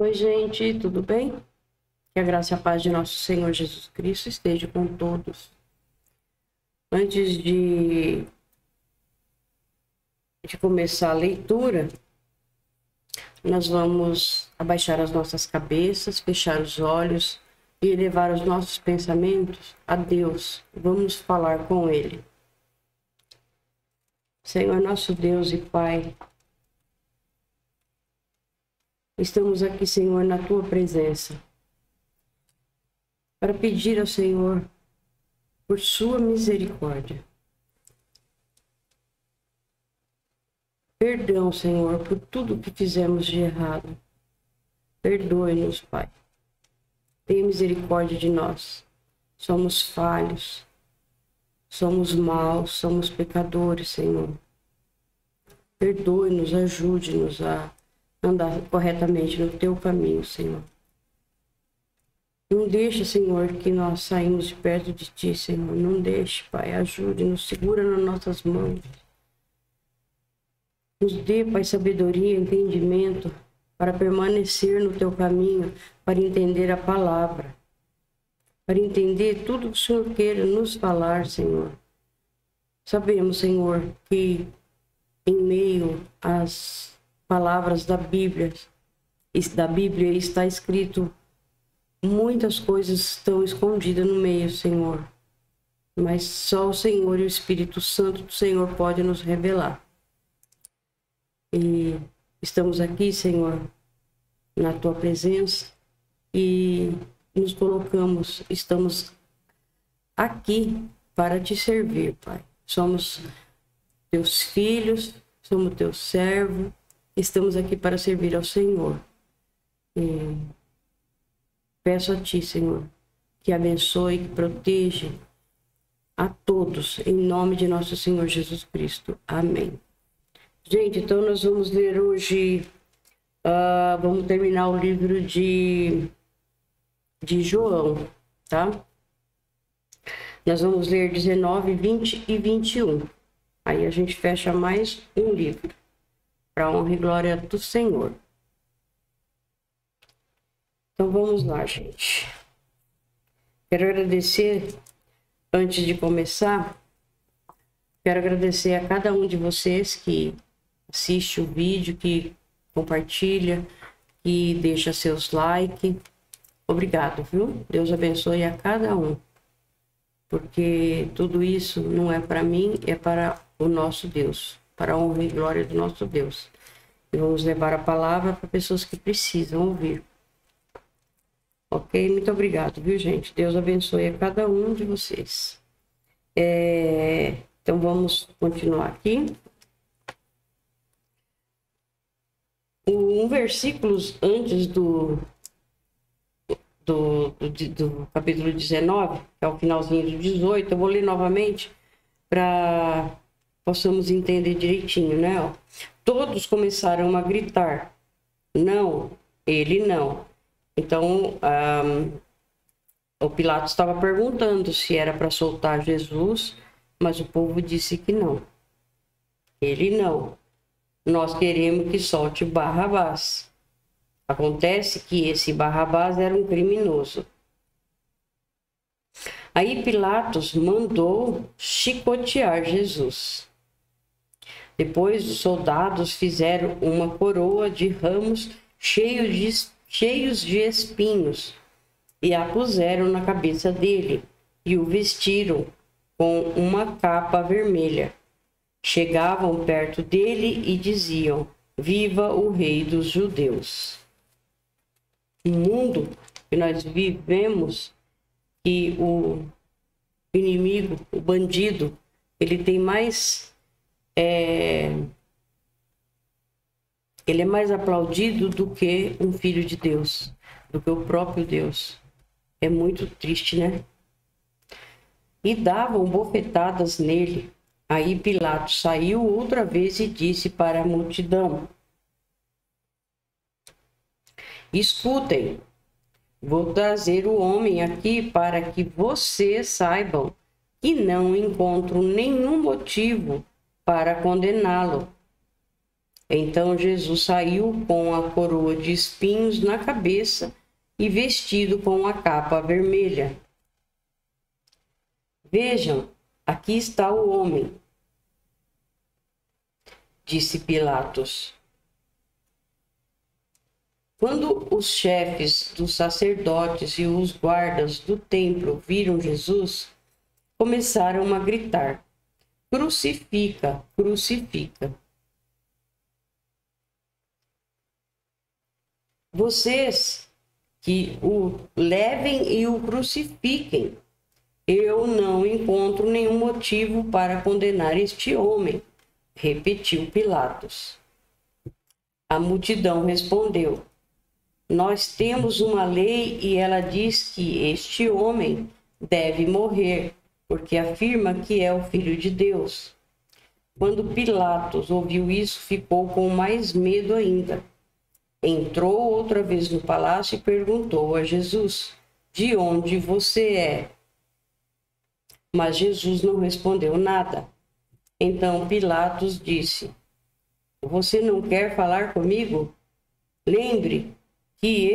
Oi, gente, tudo bem? Que a graça e a paz de nosso Senhor Jesus Cristo esteja com todos. Antes de começar a leitura, nós vamos abaixar as nossas cabeças, fechar os olhos e elevar os nossos pensamentos a Deus. Vamos falar com Ele. Senhor, nosso Deus e Pai, estamos aqui, Senhor, na Tua presença, para pedir ao Senhor por Sua misericórdia. Perdão, Senhor, por tudo que fizemos de errado. Perdoe-nos, Pai. Tenha misericórdia de nós. Somos falhos, somos maus, somos pecadores, Senhor. Perdoe-nos, ajude-nos a andar corretamente no Teu caminho, Senhor. Não deixe, Senhor, que nós saímos de perto de Ti, Senhor. Não deixe, Pai. Ajude-nos, segura nas nossas mãos. Nos dê, Pai, sabedoria, entendimento para permanecer no Teu caminho, para entender a palavra, para entender tudo que o Senhor queira nos falar, Senhor. Sabemos, Senhor, que em meio às palavras da Bíblia está escrito muitas coisas estão escondidas no meio, Senhor. Mas só o Senhor e o Espírito Santo do Senhor pode nos revelar. E estamos aqui, Senhor, na Tua presença e nos colocamos, estamos aqui para Te servir, Pai. Somos Teus filhos, somos Teu servo, estamos aqui para servir ao Senhor. E peço a Ti, Senhor, que abençoe, que proteja a todos, em nome de nosso Senhor Jesus Cristo. Amém. Gente, então nós vamos ler hoje, vamos terminar o livro de João, tá? Nós vamos ler 19, 20 e 21. Aí a gente fecha mais um livro, para a honra e glória do Senhor. Então vamos lá, gente. Quero agradecer, antes de começar, quero agradecer a cada um de vocês que assiste o vídeo, que compartilha, que deixa seus likes. Obrigado, viu? Deus abençoe a cada um. Porque tudo isso não é para mim, é para o nosso Deus, para a honra e glória do nosso Deus. E vamos levar a palavra para pessoas que precisam ouvir. Ok? Muito obrigado, viu, gente? Deus abençoe a cada um de vocês. Então vamos continuar aqui. Um versículo antes do capítulo 19, que é o finalzinho do 18, eu vou ler novamente para possamos entender direitinho, né? Todos começaram a gritar: não, ele não. Então, o Pilatos estava perguntando se era para soltar Jesus, mas o povo disse que não. Ele não. Nós queremos que solte Barrabás. Acontece que esse Barrabás era um criminoso. Aí Pilatos mandou chicotear Jesus. Depois os soldados fizeram uma coroa de ramos cheios de espinhos e a puseram na cabeça dele e o vestiram com uma capa vermelha. Chegavam perto dele e diziam: viva o rei dos judeus. O mundo que nós vivemos, que o inimigo, o bandido, ele tem mais... ele é mais aplaudido do que um filho de Deus, do que o próprio Deus. É muito triste, né? E davam bofetadas nele. Aí Pilatos saiu outra vez e disse para a multidão: escutem, vou trazer o homem aqui para que vocês saibam que não encontro nenhum motivo para condená-lo. Então Jesus saiu com a coroa de espinhos na cabeça e vestido com a capa vermelha. Vejam, aqui está o homem, disse Pilatos. Quando os chefes dos sacerdotes e os guardas do templo viram Jesus, começaram a gritar: crucifica, crucifica. Vocês que o levem e o crucifiquem. Eu não encontro nenhum motivo para condenar este homem, repetiu Pilatos. A multidão respondeu: nós temos uma lei e ela diz que este homem deve morrer, porque afirma que é o Filho de Deus. Quando Pilatos ouviu isso, ficou com mais medo ainda. Entrou outra vez no palácio e perguntou a Jesus: de onde você é? Mas Jesus não respondeu nada. Então Pilatos disse: você não quer falar comigo? Lembre que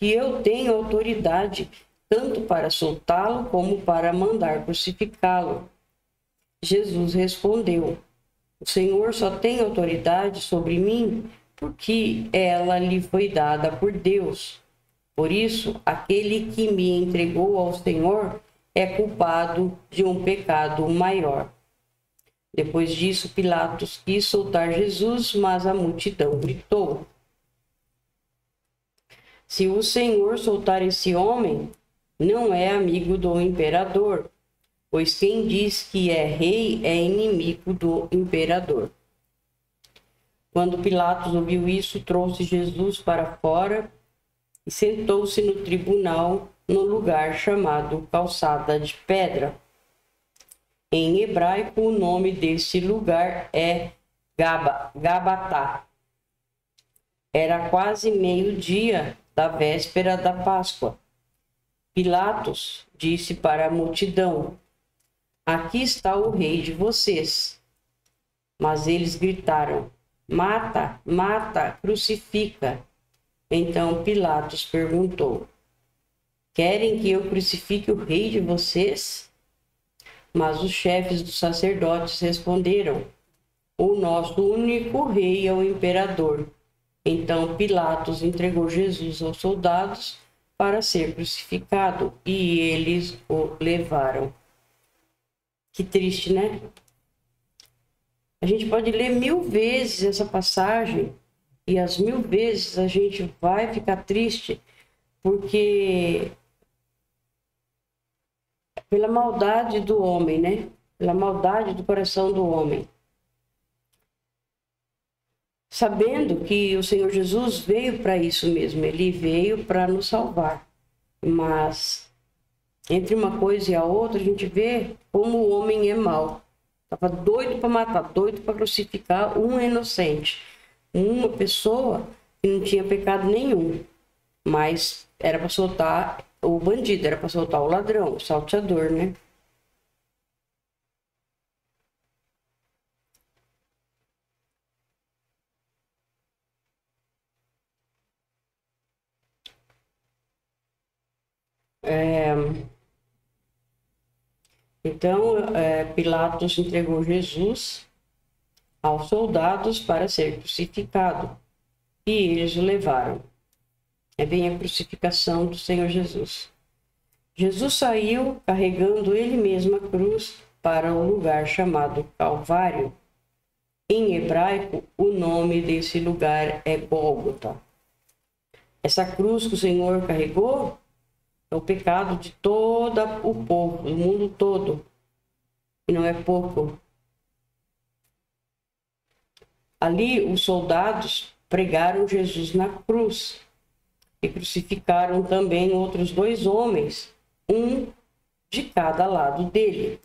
eu tenho autoridade tanto para soltá-lo como para mandar crucificá-lo. Jesus respondeu: o Senhor só tem autoridade sobre mim porque ela lhe foi dada por Deus. Por isso, aquele que me entregou ao Senhor é culpado de um pecado maior. Depois disso, Pilatos quis soltar Jesus, mas a multidão gritou: se o Senhor soltar esse homem, não é amigo do imperador, pois quem diz que é rei é inimigo do imperador. Quando Pilatos ouviu isso, trouxe Jesus para fora e sentou-se no tribunal, no lugar chamado Calçada de Pedra. Em hebraico, o nome desse lugar é Gabatá. Era quase meio-dia da véspera da Páscoa. Pilatos disse para a multidão: aqui está o rei de vocês. Mas eles gritaram: mata, mata, crucifica. Então Pilatos perguntou: querem que eu crucifique o rei de vocês? Mas os chefes dos sacerdotes responderam: o nosso único rei é o imperador. Então Pilatos entregou Jesus aos soldados para ser crucificado e eles o levaram. Que triste, né? A gente pode ler 1000 vezes essa passagem e as 1000 vezes a gente vai ficar triste porque pela maldade do homem, né? Pela maldade do coração do homem. Sabendo que o Senhor Jesus veio para isso mesmo, ele veio para nos salvar. Mas entre uma coisa e a outra, a gente vê como o homem é mau. Estava doido para matar, doido para crucificar um inocente. Uma pessoa que não tinha pecado nenhum. Mas era para soltar o bandido, era para soltar o ladrão, o salteador, né? Então, Pilatos entregou Jesus aos soldados para ser crucificado. E eles o levaram. É bem a crucificação do Senhor Jesus. Jesus saiu carregando ele mesmo a cruz para um lugar chamado Calvário. Em hebraico, o nome desse lugar é Gólgota. Essa cruz que o Senhor carregou é o pecado de todo o povo, do mundo todo. E não é pouco. Ali, os soldados pregaram Jesus na cruz e crucificaram também outros 2 homens, um de cada lado dele.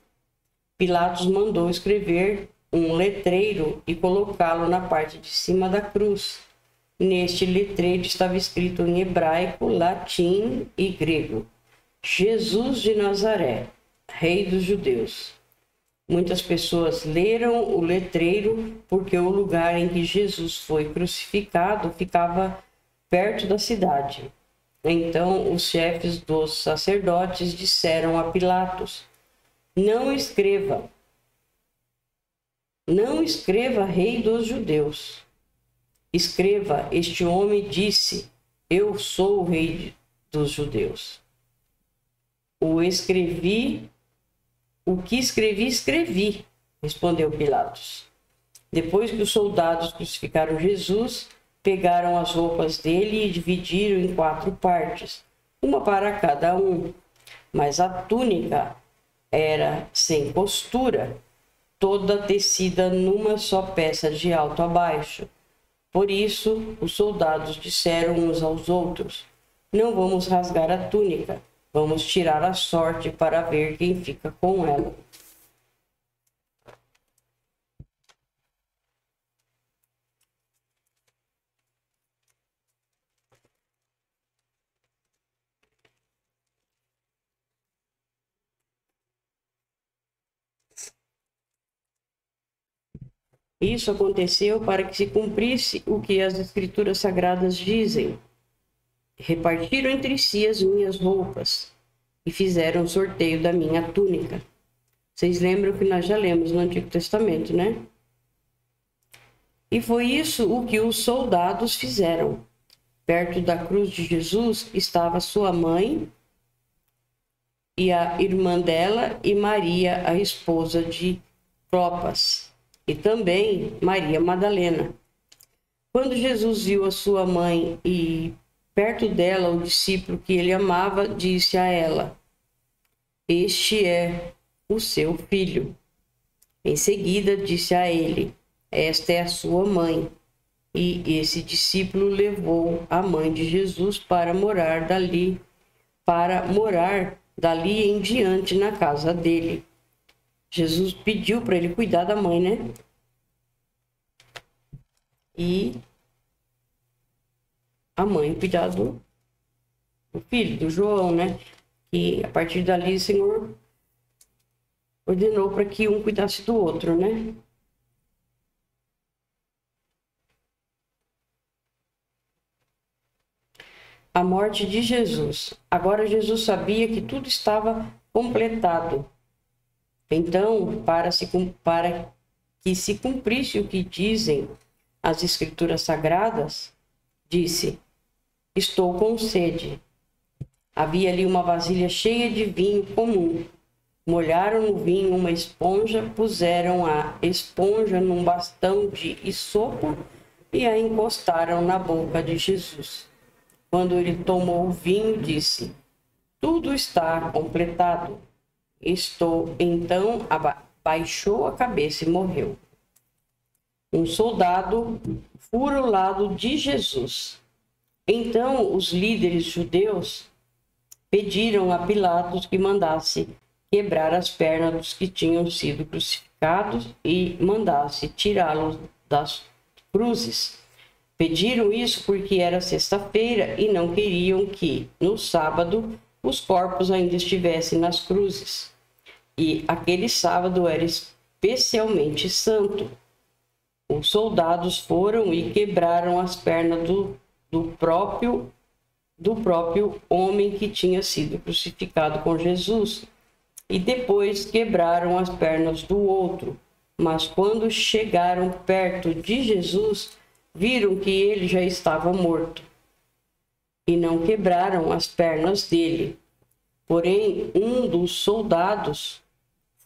Pilatos mandou escrever um letreiro e colocá-lo na parte de cima da cruz. Neste letreiro estava escrito em hebraico, latim e grego: Jesus de Nazaré, Rei dos Judeus. Muitas pessoas leram o letreiro porque o lugar em que Jesus foi crucificado ficava perto da cidade. Então os chefes dos sacerdotes disseram a Pilatos: não escreva Rei dos Judeus. Escreva: este homem disse: eu sou o Rei dos Judeus. O que escrevi, respondeu Pilatos. Depois que os soldados crucificaram Jesus, pegaram as roupas dele e dividiram em 4 partes, uma para cada um. Mas a túnica era sem costura, toda tecida numa só peça de alto a baixo. Por isso, os soldados disseram uns aos outros: não vamos rasgar a túnica, vamos tirar a sorte para ver quem fica com ela. Isso aconteceu para que se cumprisse o que as Escrituras Sagradas dizem. Repartiram entre si as minhas roupas e fizeram sorteio da minha túnica. Vocês lembram que nós já lemos no Antigo Testamento, né? E foi isso o que os soldados fizeram. Perto da cruz de Jesus estava sua mãe e a irmã dela e Maria, a esposa de Clopas, e também Maria Madalena. Quando Jesus viu a sua mãe e perto dela o discípulo que ele amava, disse a ela: este é o seu filho. Em seguida disse a ele: esta é a sua mãe. E esse discípulo levou a mãe de Jesus para morar dali em diante na casa dele. Jesus pediu para ele cuidar da mãe, né? E a mãe cuidar do filho, do João, né? E a partir dali o Senhor ordenou para que um cuidasse do outro, né? A morte de Jesus. Agora Jesus sabia que tudo estava completado. Então, para que se cumprisse o que dizem as Escrituras Sagradas, disse: estou com sede. Havia ali uma vasilha cheia de vinho comum. Molharam no vinho uma esponja, puseram a esponja num bastão de isopo e a encostaram na boca de Jesus. Quando ele tomou o vinho, disse: tudo está completado. Então baixou a cabeça e morreu. Um soldado fura o lado de Jesus. Então os líderes judeus pediram a Pilatos que mandasse quebrar as pernas dos que tinham sido crucificados e mandasse tirá-los das cruzes. Pediram isso porque era sexta-feira e não queriam que, no sábado, os corpos ainda estivessem nas cruzes. E aquele sábado era especialmente santo. Os soldados foram e quebraram as pernas do próprio homem que tinha sido crucificado com Jesus. E depois quebraram as pernas do outro. Mas quando chegaram perto de Jesus, viram que ele já estava morto e não quebraram as pernas dele. Porém, um dos soldados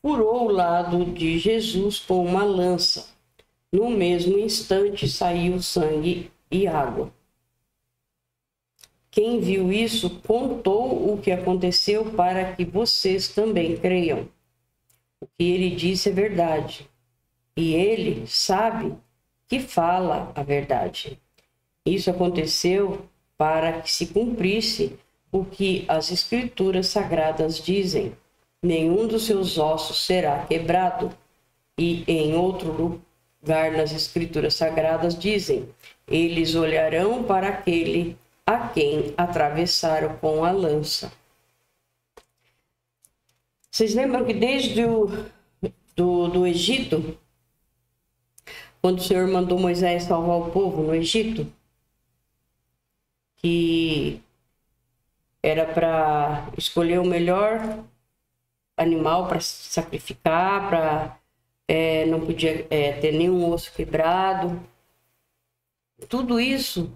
furou o lado de Jesus com uma lança. No mesmo instante saiu sangue e água. Quem viu isso contou o que aconteceu para que vocês também creiam. O que ele disse é verdade, e ele sabe que fala a verdade. Isso aconteceu para que se cumprisse o que as Escrituras Sagradas dizem: nenhum dos seus ossos será quebrado. E em outro lugar nas Escrituras Sagradas dizem: eles olharão para aquele a quem atravessaram com a lança. Vocês lembram que desde do Egito, quando o Senhor mandou Moisés salvar o povo no Egito, que era para escolher o melhor animal para sacrificar, para não podia ter nenhum osso quebrado. Tudo isso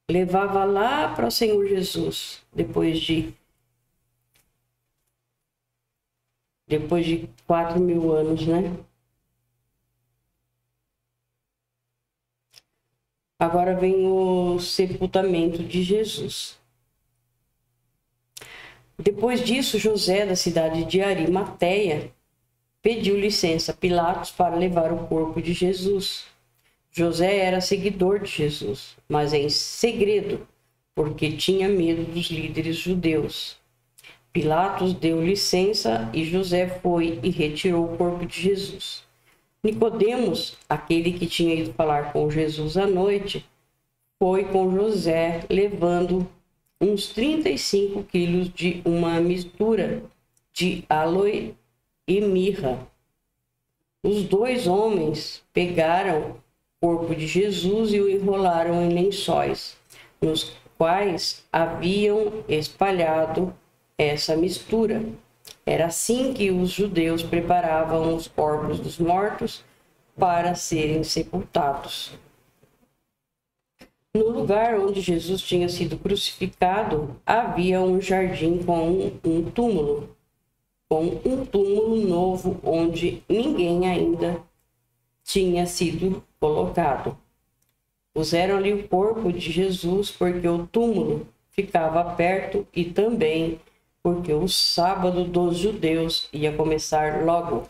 levava lá para o Senhor Jesus, depois de 4.000 anos, né? Agora vem o sepultamento de Jesus. Depois disso, José, da cidade de Arimateia, pediu licença a Pilatos para levar o corpo de Jesus. José era seguidor de Jesus, mas em segredo, porque tinha medo dos líderes judeus. Pilatos deu licença e José foi e retirou o corpo de Jesus. Nicodemos, aquele que tinha ido falar com Jesus à noite, foi com José levando uns 35 quilos de uma mistura de aloe e mirra. Os dois homens pegaram o corpo de Jesus e o enrolaram em lençóis, nos quais haviam espalhado essa mistura. Era assim que os judeus preparavam os corpos dos mortos para serem sepultados. No lugar onde Jesus tinha sido crucificado, havia um jardim com um túmulo novo onde ninguém ainda tinha sido colocado. Puseram-lhe o corpo de Jesus porque o túmulo ficava perto e também porque o sábado dos judeus ia começar logo.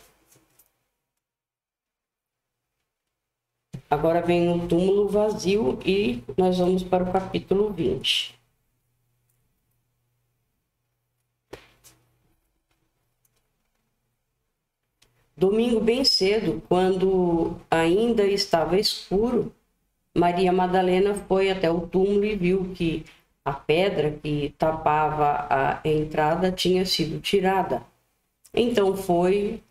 Agora vem o túmulo vazio e nós vamos para o capítulo 20. Domingo bem cedo, quando ainda estava escuro, Maria Madalena foi até o túmulo e viu que a pedra que tapava a entrada tinha sido tirada. Então foi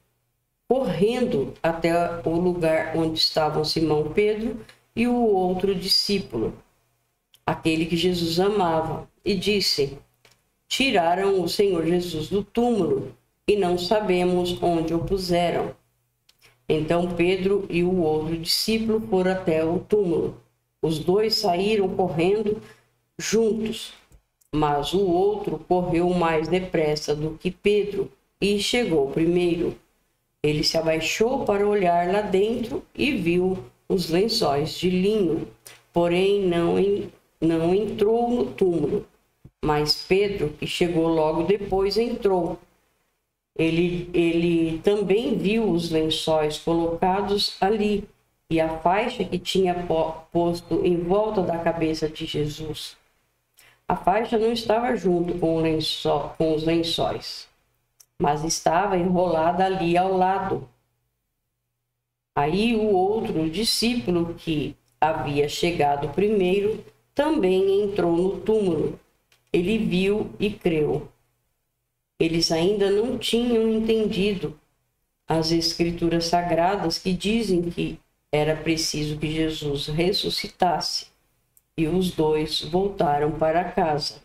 correndo até o lugar onde estavam Simão Pedro e o outro discípulo, aquele que Jesus amava, e disse: tiraram o Senhor Jesus do túmulo e não sabemos onde o puseram. Então Pedro e o outro discípulo foram até o túmulo. Os dois saíram correndo juntos, mas o outro correu mais depressa do que Pedro e chegou primeiro. Ele se abaixou para olhar lá dentro e viu os lençóis de linho, porém não entrou no túmulo. Mas Pedro, que chegou logo depois, entrou. Ele também viu os lençóis colocados ali e a faixa que tinha posto em volta da cabeça de Jesus. A faixa não estava junto com os lençóis, mas estava enrolada ali ao lado. Aí o outro discípulo, que havia chegado primeiro, também entrou no túmulo. Ele viu e creu. Eles ainda não tinham entendido as escrituras sagradas que dizem que era preciso que Jesus ressuscitasse. E os dois voltaram para casa.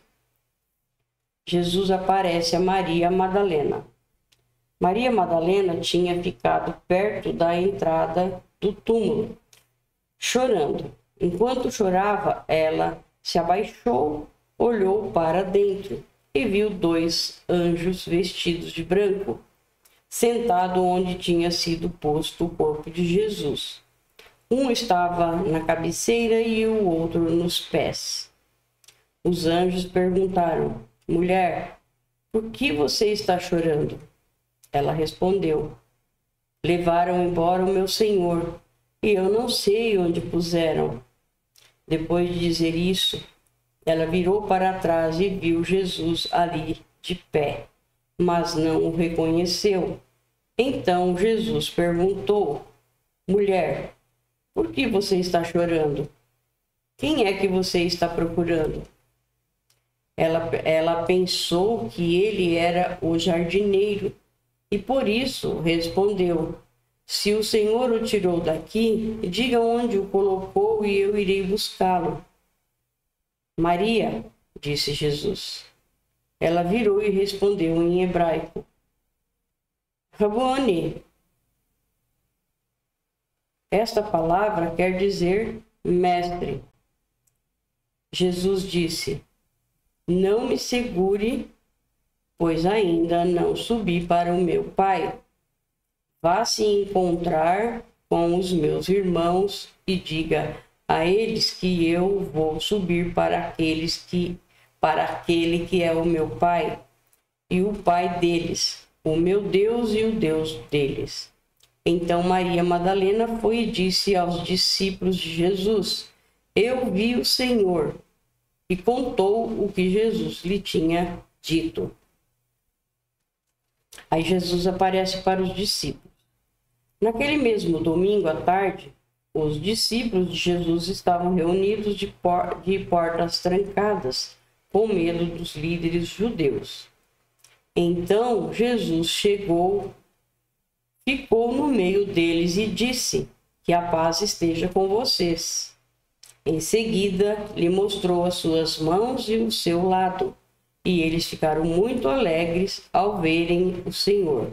Jesus aparece a Maria Madalena. Maria Madalena tinha ficado perto da entrada do túmulo, chorando. Enquanto chorava, ela se abaixou, olhou para dentro e viu dois anjos vestidos de branco, sentado onde tinha sido posto o corpo de Jesus. Um estava na cabeceira e o outro nos pés. Os anjos perguntaram: mulher, por que você está chorando? Ela respondeu: levaram embora o meu Senhor e eu não sei onde puseram. Depois de dizer isso, ela virou para trás e viu Jesus ali de pé, mas não o reconheceu. Então Jesus perguntou: mulher, por que você está chorando? Quem é que você está procurando? Ela pensou que ele era o jardineiro e por isso respondeu: se o Senhor o tirou daqui, diga onde o colocou e eu irei buscá-lo. Maria, disse Jesus. Ela virou e respondeu em hebraico: Rabone. Esta palavra quer dizer mestre. Jesus disse: não me segure, pois ainda não subi para o meu Pai. Vá se encontrar com os meus irmãos e diga a eles que eu vou subir para aquele que é o meu Pai e o Pai deles, o meu Deus e o Deus deles. Então Maria Madalena foi e disse aos discípulos de Jesus: eu vi o Senhor, e contou o que Jesus lhe tinha dito. Aí Jesus aparece para os discípulos. Naquele mesmo domingo à tarde, os discípulos de Jesus estavam reunidos de portas trancadas, com medo dos líderes judeus. Então Jesus chegou, ficou no meio deles e disse: que a paz esteja com vocês. Em seguida, lhe mostrou as suas mãos e o seu lado, e eles ficaram muito alegres ao verem o Senhor.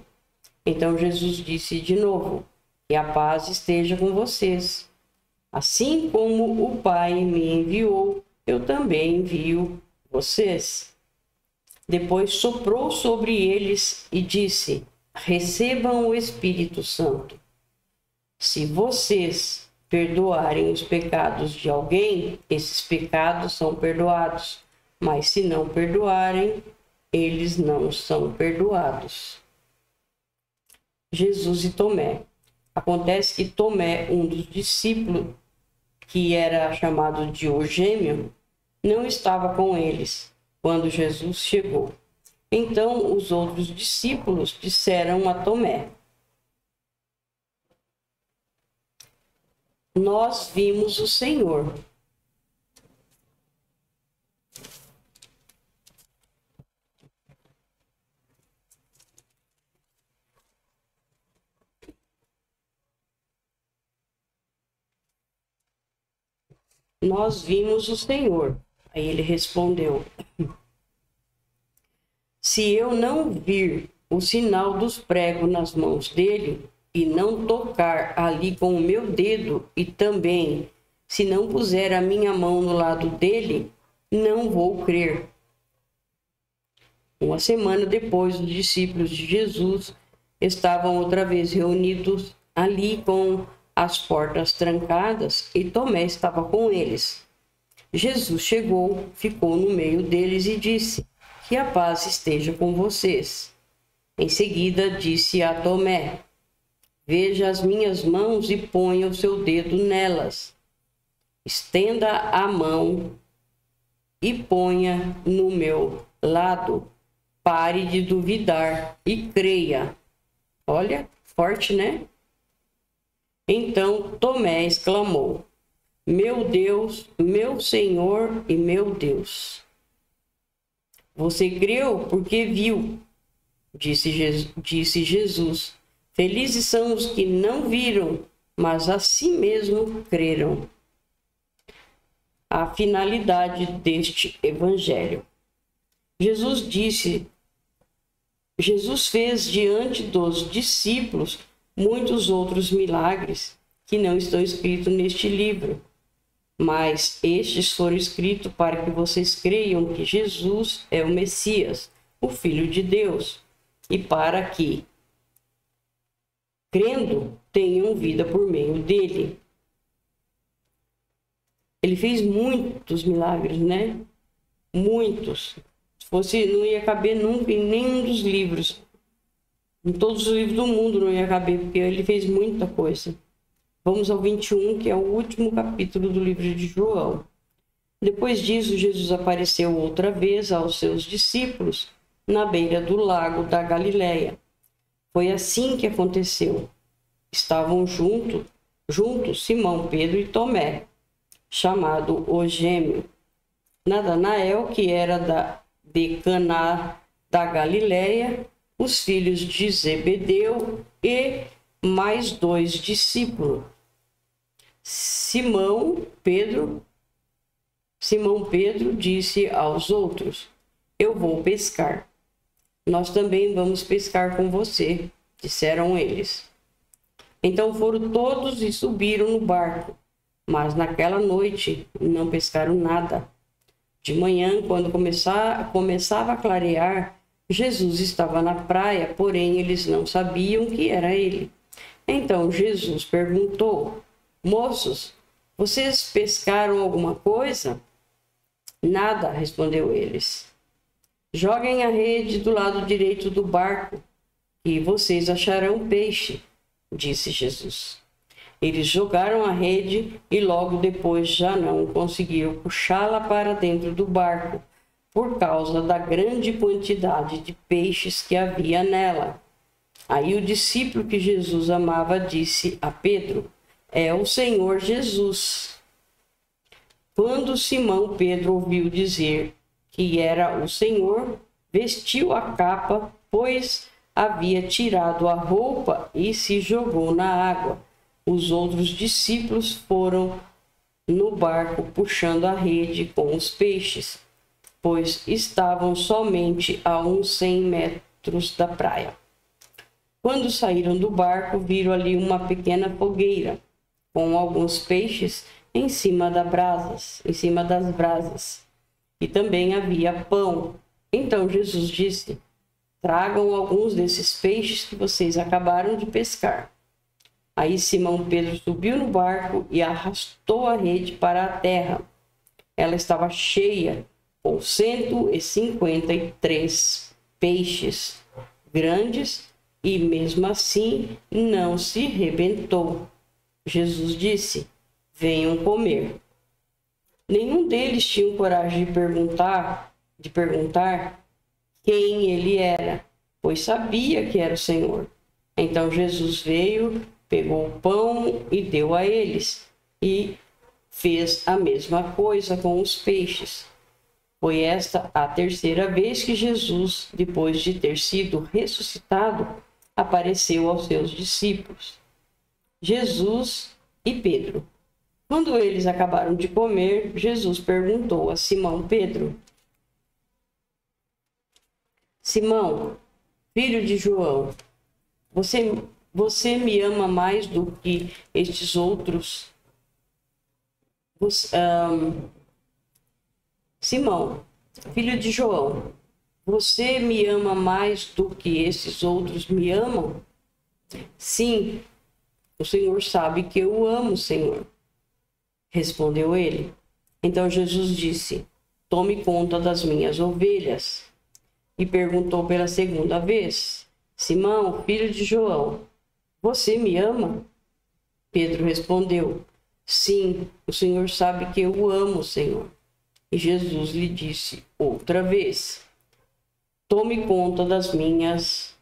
Então Jesus disse de novo: que a paz esteja com vocês. Assim como o Pai me enviou, eu também envio vocês. Depois soprou sobre eles e disse: recebam o Espírito Santo. Se vocês perdoarem os pecados de alguém, esses pecados são perdoados. Mas se não perdoarem, eles não são perdoados. Jesus e Tomé. Acontece que Tomé, um dos discípulos, que era chamado de o Gêmeo, não estava com eles quando Jesus chegou. Então os outros discípulos disseram a Tomé: nós vimos o Senhor. Nós vimos o Senhor. Aí ele respondeu: se eu não vir o sinal dos pregos nas mãos dele, e não tocar ali com o meu dedo, e também, se não puser a minha mão no lado dele, não vou crer. Uma semana depois, os discípulos de Jesus estavam outra vez reunidos ali com as portas trancadas, e Tomé estava com eles. Jesus chegou, ficou no meio deles e disse: que a paz esteja com vocês. Em seguida disse a Tomé: veja as minhas mãos e ponha o seu dedo nelas. Estenda a mão e ponha no meu lado. Pare de duvidar e creia. Olha, forte, né? Então Tomé exclamou: meu Deus, meu Senhor e meu Deus. Você creu porque viu, disse Jesus. Felizes são os que não viram, mas a si mesmo creram. A finalidade deste evangelho. Jesus fez diante dos discípulos muitos outros milagres que não estão escritos neste livro, mas estes foram escritos para que vocês creiam que Jesus é o Messias, o Filho de Deus, e para que, crendo, tenham vida por meio dele. Ele fez muitos milagres, né? Muitos. Se fosse, não ia caber nunca em nenhum dos livros. Em todos os livros do mundo não ia caber, porque ele fez muita coisa. Vamos ao 21, que é o último capítulo do livro de João. Depois disso, Jesus apareceu outra vez aos seus discípulos na beira do lago da Galileia. Foi assim que aconteceu. Estavam juntos Simão, Pedro e Tomé, chamado o Gêmeo. Natanael, que era de Caná da Galileia, os filhos de Zebedeu e mais 2 discípulos. Simão Pedro disse aos outros: eu vou pescar. Nós também vamos pescar com você, disseram eles. Então foram todos e subiram no barco, mas naquela noite não pescaram nada. De manhã, quando começava a clarear, Jesus estava na praia, porém eles não sabiam que era ele. Então Jesus perguntou: moços, vocês pescaram alguma coisa? Nada, respondeu eles. Joguem a rede do lado direito do barco e vocês acharão peixe, disse Jesus. Eles jogaram a rede e logo depois já não conseguiram puxá-la para dentro do barco, por causa da grande quantidade de peixes que havia nela. Aí o discípulo que Jesus amava disse a Pedro: é o Senhor Jesus. Quando Simão Pedro ouviu dizer que era o Senhor, vestiu a capa, pois havia tirado a roupa e se jogou na água. Os outros discípulos foram no barco puxando a rede com os peixes, pois estavam somente a uns 100 metros da praia. Quando saíram do barco, viram ali uma pequena fogueira, com alguns peixes em cima das brasas. E também havia pão. Então Jesus disse: tragam alguns desses peixes que vocês acabaram de pescar. Aí Simão Pedro subiu no barco e arrastou a rede para a terra. Ela estava cheia, com 153 peixes grandes, e mesmo assim não se rebentou. Jesus disse: venham comer. Nenhum deles tinha coragem de perguntar quem ele era, pois sabia que era o Senhor. Então Jesus veio, pegou o pão e deu a eles, e fez a mesma coisa com os peixes. Foi esta a terceira vez que Jesus, depois de ter sido ressuscitado, apareceu aos seus discípulos. Jesus e Pedro. Quando eles acabaram de comer, Jesus perguntou a Simão Pedro: Simão, filho de João, você me ama mais do que estes outros? Simão, filho de João, você me ama mais do que esses outros me amam? Sim, o Senhor sabe que eu o amo, Senhor. Respondeu ele. Então Jesus disse: tome conta das minhas ovelhas. E perguntou pela segunda vez: Simão, filho de João, você me ama? Pedro respondeu: sim, o Senhor sabe que eu o amo, Senhor. E Jesus lhe disse outra vez: tome conta das minhas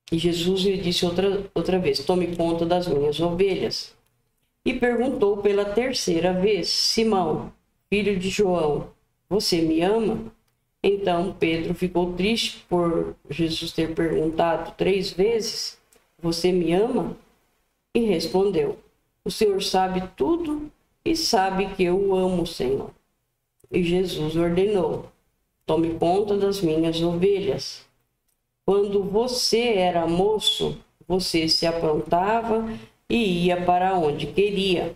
E Jesus lhe disse outra vez: tome conta das minhas ovelhas. E perguntou pela terceira vez: Simão, filho de João, você me ama? Então Pedro ficou triste por Jesus ter perguntado 3 vezes: você me ama? E respondeu: o Senhor sabe tudo e sabe que eu o amo, Senhor. E Jesus ordenou: tome conta das minhas ovelhas. Quando você era moço, você se aprontava e ia para onde queria.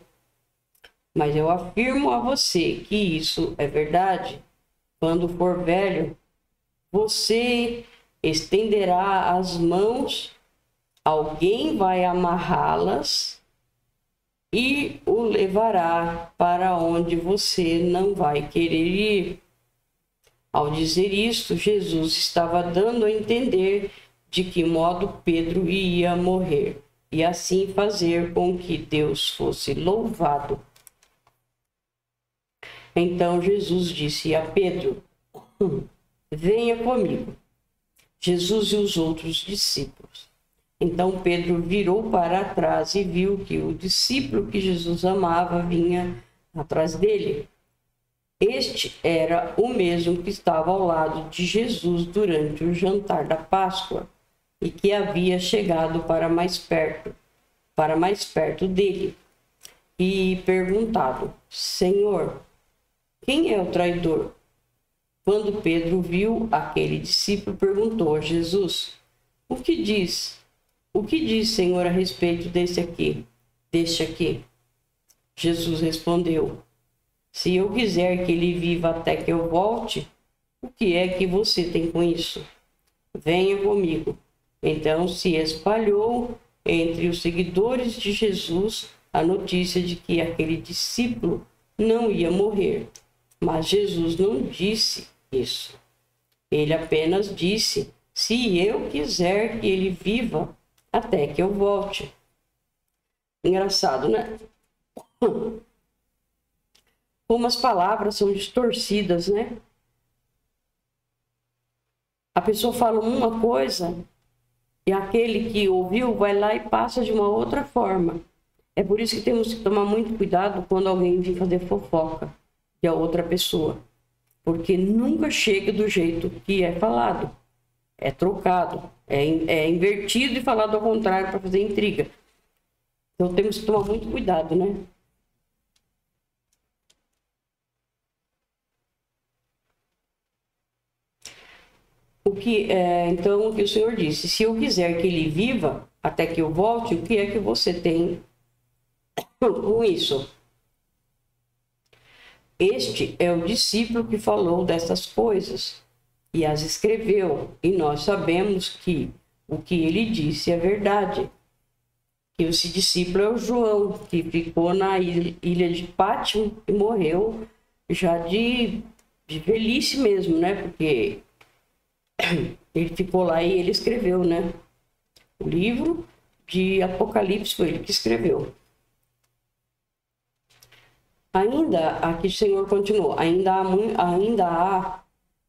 Mas eu afirmo a você que isso é verdade. Quando for velho, você estenderá as mãos, alguém vai amarrá-las e o levará para onde você não vai querer ir. Ao dizer isto, Jesus estava dando a entender de que modo Pedro ia morrer, e assim fazer com que Deus fosse louvado. Então Jesus disse a Pedro: venha comigo. Jesus e os outros discípulos. Então Pedro virou para trás e viu que o discípulo que Jesus amava vinha atrás dele. Este era o mesmo que estava ao lado de Jesus durante o jantar da Páscoa e que havia chegado para mais perto dele e perguntado: Senhor, quem é o traidor? Quando Pedro viu aquele discípulo, perguntou a Jesus: O que diz, Senhor, a respeito deste aqui? Jesus respondeu: Se eu quiser que ele viva até que eu volte, o que é que você tem com isso? Venha comigo. Então se espalhou entre os seguidores de Jesus a notícia de que aquele discípulo não ia morrer. Mas Jesus não disse isso. Ele apenas disse: se eu quiser que ele viva até que eu volte. Engraçado, né? Como as palavras são distorcidas, né? A pessoa fala uma coisa e aquele que ouviu vai lá e passa de uma outra forma. É por isso que temos que tomar muito cuidado quando alguém vem fazer fofoca de a outra pessoa. Porque nunca chega do jeito que é falado. É trocado, é invertido e falado ao contrário para fazer intriga. Então temos que tomar muito cuidado, né? Então, o que o Senhor disse: se eu quiser que ele viva até que eu volte, o que é que você tem com isso? Este é o discípulo que falou dessas coisas e as escreveu, e nós sabemos que o que ele disse é verdade. Que esse discípulo é o João, que ficou na ilha de Pátimo e morreu já de velhice mesmo, né? Porque ele ficou lá e ele escreveu, né? O livro de Apocalipse foi ele que escreveu. Ainda, aqui o Senhor continuou, ainda há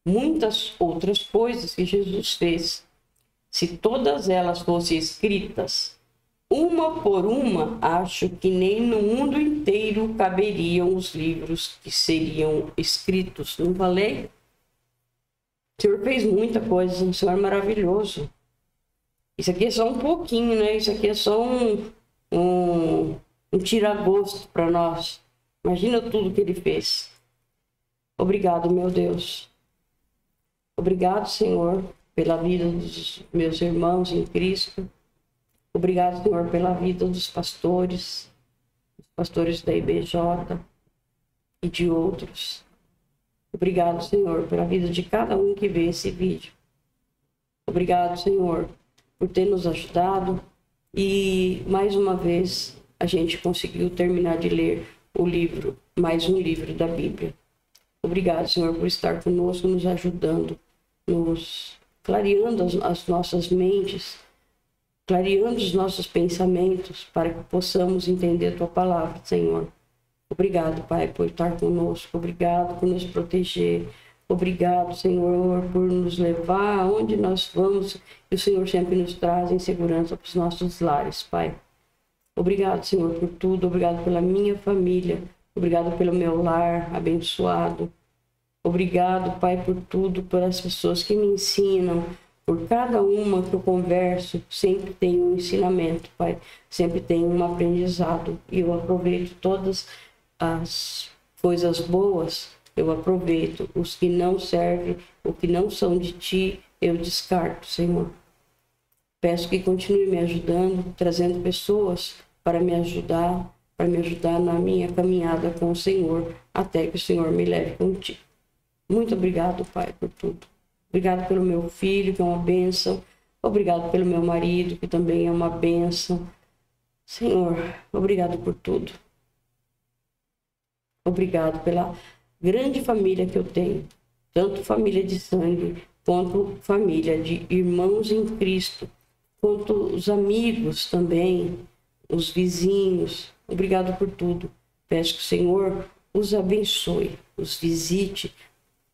muitas outras coisas que Jesus fez. Se todas elas fossem escritas, uma por uma, acho que nem no mundo inteiro caberiam os livros que seriam escritos. Não falei? O Senhor fez muita coisa, o Senhor é maravilhoso. Isso aqui é só um pouquinho, né? Isso aqui é só um tira-gosto para nós. Imagina tudo que ele fez. Obrigado, meu Deus. Obrigado, Senhor, pela vida dos meus irmãos em Cristo. Obrigado, Senhor, pela vida dos pastores da IBJ e de outros. Obrigado, Senhor, pela vida de cada um que vê esse vídeo. Obrigado, Senhor, por ter nos ajudado e, mais uma vez, a gente conseguiu terminar de ler o livro, mais um livro da Bíblia. Obrigado, Senhor, por estar conosco, nos ajudando, nos clareando as nossas mentes, clareando os nossos pensamentos para que possamos entender a Tua palavra, Senhor. Obrigado, Pai, por estar conosco. Obrigado por nos proteger. Obrigado, Senhor, por nos levar aonde nós vamos. E o Senhor sempre nos traz em segurança para os nossos lares, Pai. Obrigado, Senhor, por tudo. Obrigado pela minha família. Obrigado pelo meu lar abençoado. Obrigado, Pai, por tudo, pelas pessoas que me ensinam. Por cada uma que eu converso, sempre tem um ensinamento, Pai. Sempre tem um aprendizado. E eu aproveito todas as coisas boas, eu aproveito. Os que não servem, os que não são de Ti, eu descarto, Senhor. Peço que continue me ajudando, trazendo pessoas para me ajudar na minha caminhada com o Senhor, até que o Senhor me leve contigo. Muito obrigado, Pai, por tudo. Obrigado pelo meu filho, que é uma bênção. Obrigado pelo meu marido, que também é uma bênção. Senhor, obrigado por tudo. Obrigado pela grande família que eu tenho. Tanto família de sangue, quanto família de irmãos em Cristo. Quanto os amigos também, os vizinhos. Obrigado por tudo. Peço que o Senhor os abençoe, os visite,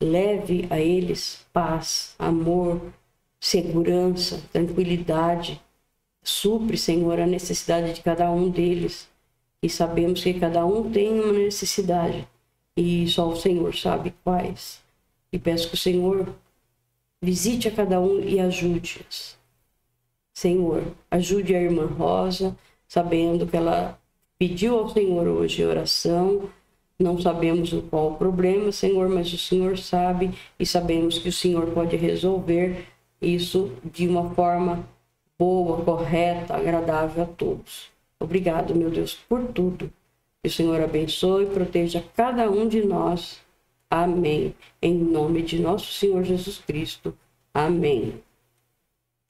leve a eles paz, amor, segurança, tranquilidade. Supre, Senhor, a necessidade de cada um deles. E sabemos que cada um tem uma necessidade. E só o Senhor sabe quais. E peço que o Senhor visite a cada um e ajude-os. Senhor, ajude a irmã Rosa, sabendo que ela pediu ao Senhor hoje oração. Não sabemos qual o problema, Senhor, mas o Senhor sabe e sabemos que o Senhor pode resolver isso de uma forma boa, correta, agradável a todos. Obrigado, meu Deus, por tudo. Que o Senhor abençoe e proteja cada um de nós. Amém. Em nome de nosso Senhor Jesus Cristo. Amém.